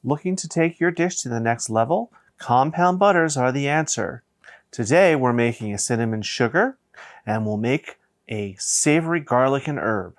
Looking to take your dish to the next level? Compound butters are the answer. Today we're making a cinnamon sugar, and we'll make a savory garlic and herb.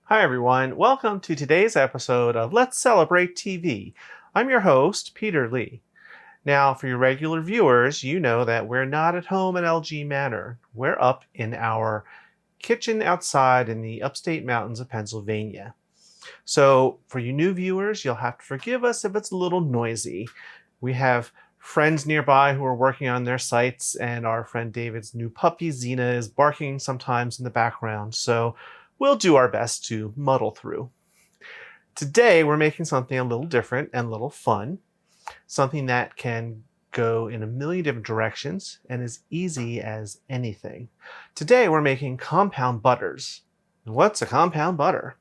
Hi everyone, welcome to today's episode of Let's Celebrate TV. I'm your host, Peter Lee. Now, for your regular viewers, you know that we're not at home at LG Manor. We're up in our kitchen outside in the upstate mountains of Pennsylvania. So, for you new viewers, you'll have to forgive us if it's a little noisy. We have friends nearby who are working on their sites, and our friend David's new puppy, Xena, is barking sometimes in the background. So, we'll do our best to muddle through. Today, we're making something a little different and a little fun. Something that can go in a million different directions and as easy as anything. Today, we're making compound butters. And what's a compound butter?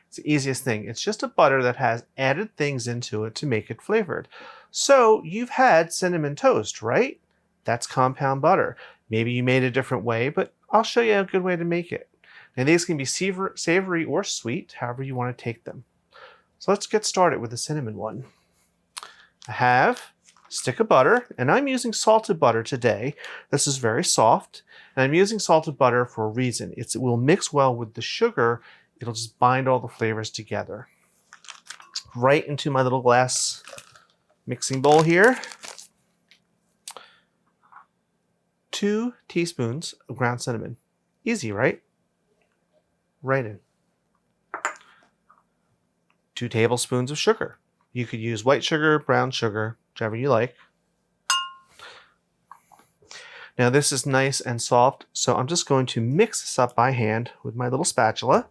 It's the easiest thing. It's just a butter that has added things into it to make it flavored. So you've had cinnamon toast, right? That's compound butter. Maybe you made it a different way, but I'll show you a good way to make it. And these can be savory or sweet, however you want to take them. So let's get started with the cinnamon one. I have a stick of butter, and I'm using salted butter today. This is very soft, and I'm using salted butter for a reason. It will mix well with the sugar. It'll just bind all the flavors together. Right into my little glass mixing bowl here. 2 teaspoons of ground cinnamon. Easy, right? Right in. 2 tablespoons of sugar. You could use white sugar, brown sugar, whichever you like. Now this is nice and soft, so I'm just going to mix this up by hand with my little spatula.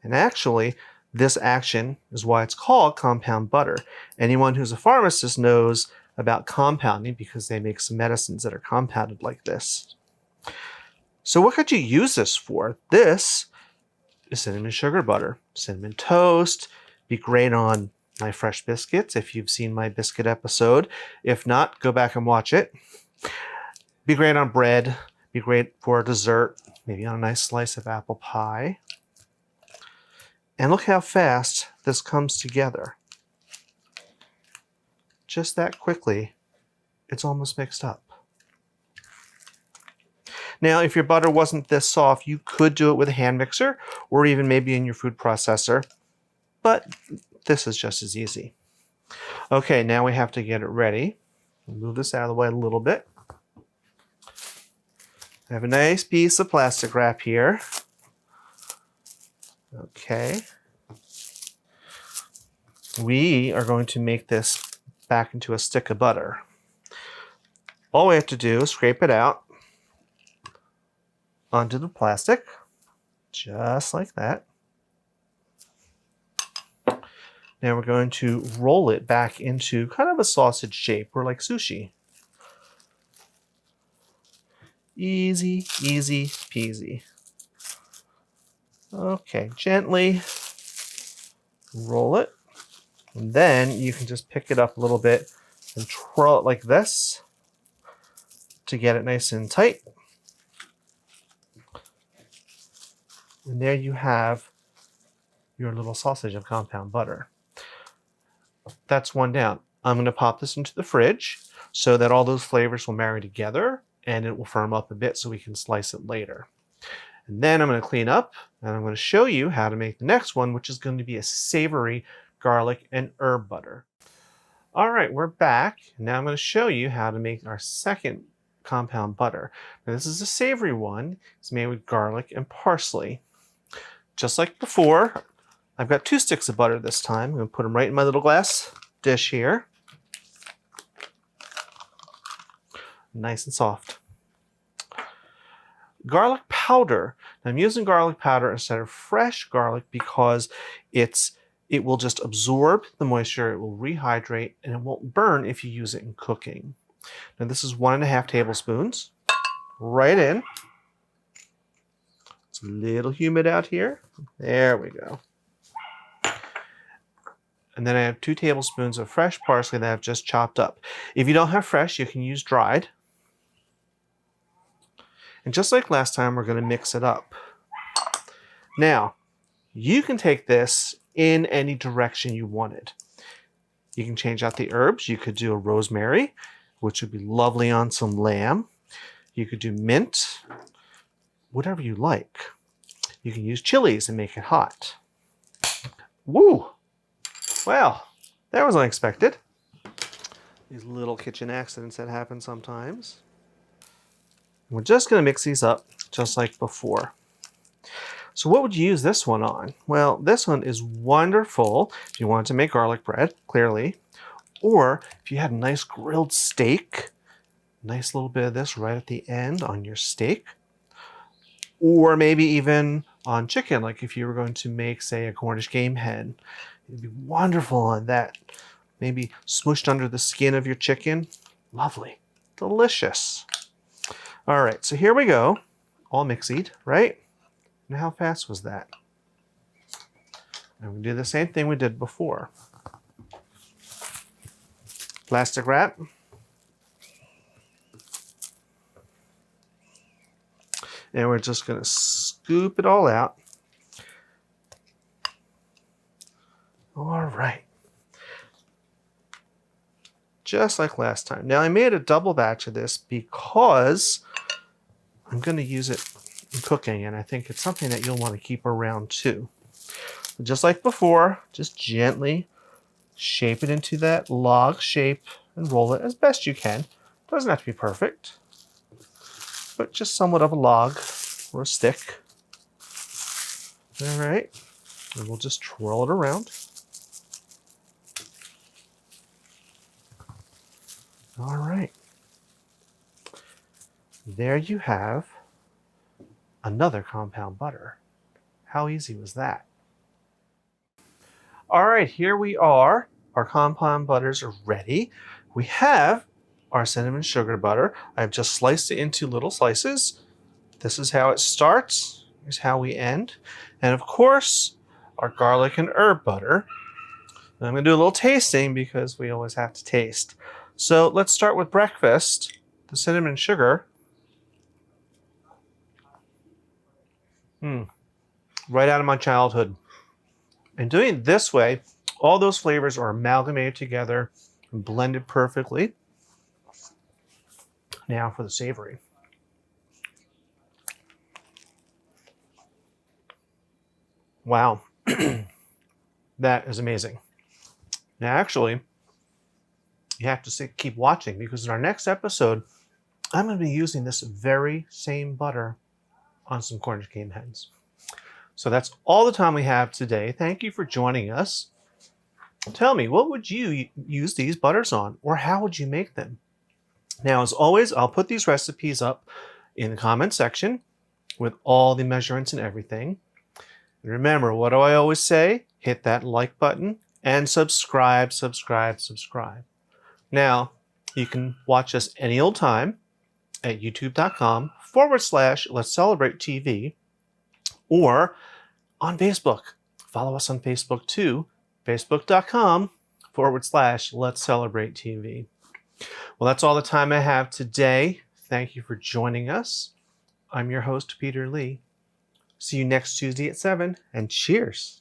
And actually, this action is why it's called compound butter. Anyone who's a pharmacist knows about compounding because they make some medicines that are compounded like this. So what could you use this for? This is cinnamon sugar butter. Cinnamon toast. Be great on my fresh biscuits if you've seen my biscuit episode. If not, go back and watch it. Be great on bread. Be great for dessert. Maybe on a nice slice of apple pie. And look how fast this comes together. Just that quickly, it's almost mixed up. Now, if your butter wasn't this soft, you could do it with a hand mixer or even maybe in your food processor, but this is just as easy. Okay, now we have to get it ready. Move this out of the way a little bit. I have a nice piece of plastic wrap here. Okay. We are going to make this back into a stick of butter. All we have to do is scrape it out onto the plastic, just like that. Now we're going to roll it back into kind of a sausage shape, or like sushi. Easy, easy peasy. Okay, gently roll it. And then you can just pick it up a little bit and twirl it like this to get it nice and tight. And there you have your little sausage of compound butter. That's one down. I'm going to pop this into the fridge so that all those flavors will marry together and it will firm up a bit so we can slice it later. And then I'm going to clean up and I'm going to show you how to make the next one, which is going to be a savory garlic and herb butter. All right, we're back. Now I'm going to show you how to make our second compound butter. Now this is a savory one. It's made with garlic and parsley. Just like before, I've got 2 sticks of butter this time. I'm going to put them right in my little glass dish here. Nice and soft. Garlic powder. Now, I'm using garlic powder instead of fresh garlic because it's It will just absorb the moisture, it will rehydrate, and it won't burn if you use it in cooking. Now this is 1.5 tablespoons. Right in. It's a little humid out here. There we go. And then I have 2 tablespoons of fresh parsley that I've just chopped up. If you don't have fresh, you can use dried. And just like last time, we're going to mix it up. Now, you can take this in any direction you wanted. You can change out the herbs. You could do a rosemary, which would be lovely on some lamb. You could do mint, whatever you like. You can use chilies and make it hot. Woo! Well, that was unexpected. These little kitchen accidents that happen sometimes. We're just going to mix these up just like before. So what would you use this one on? Well, this one is wonderful if you wanted to make garlic bread, clearly. Or if you had a nice grilled steak, nice little bit of this right at the end on your steak. Or maybe even on chicken, like if you were going to make, say, a Cornish game hen. It'd be wonderful on that. Maybe smushed under the skin of your chicken. Lovely. Delicious. All right, so here we go. All mixied, right? And how fast was that? And we do the same thing we did before. Plastic wrap. And we're just going to scoop it all out. All right. Just like last time. Now I made a double batch of this because I'm going to use it in cooking, and I think it's something that you'll want to keep around too. Just like before, just gently shape it into that log shape and roll it as best you can. Doesn't have to be perfect, but just somewhat of a log or a stick. All right, and we'll just twirl it around. All right. There you have another compound butter. How easy was that? All right, here we are. Our compound butters are ready. We have our cinnamon sugar butter. I've just sliced it into little slices. This is how it starts. Here's how we end. And of course, our garlic and herb butter. And I'm going to do a little tasting because we always have to taste. So let's start with breakfast. The cinnamon sugar. Right out of my childhood. And doing it this way, all those flavors are amalgamated together and blended perfectly. Now for the savory. Wow. That is amazing. Now actually, you have to keep watching because in our next episode, I'm going to be using this very same butter on some Cornish game hens. So that's all the time we have today. Thank you for joining us. Tell me, what would you use these butters on, or how would you make them? Now, as always, I'll put these recipes up in the comment section with all the measurements and everything. And remember, what do I always say? Hit that like button and subscribe, subscribe, subscribe. Now, you can watch us any old time at youtube.com/Let's Celebrate TV, or on Facebook. Follow us on Facebook too, facebook.com/Let's Celebrate TV. Well, that's all the time I have today. Thank you for joining us. I'm your host, Peter Lee. See you next Tuesday at 7, and cheers.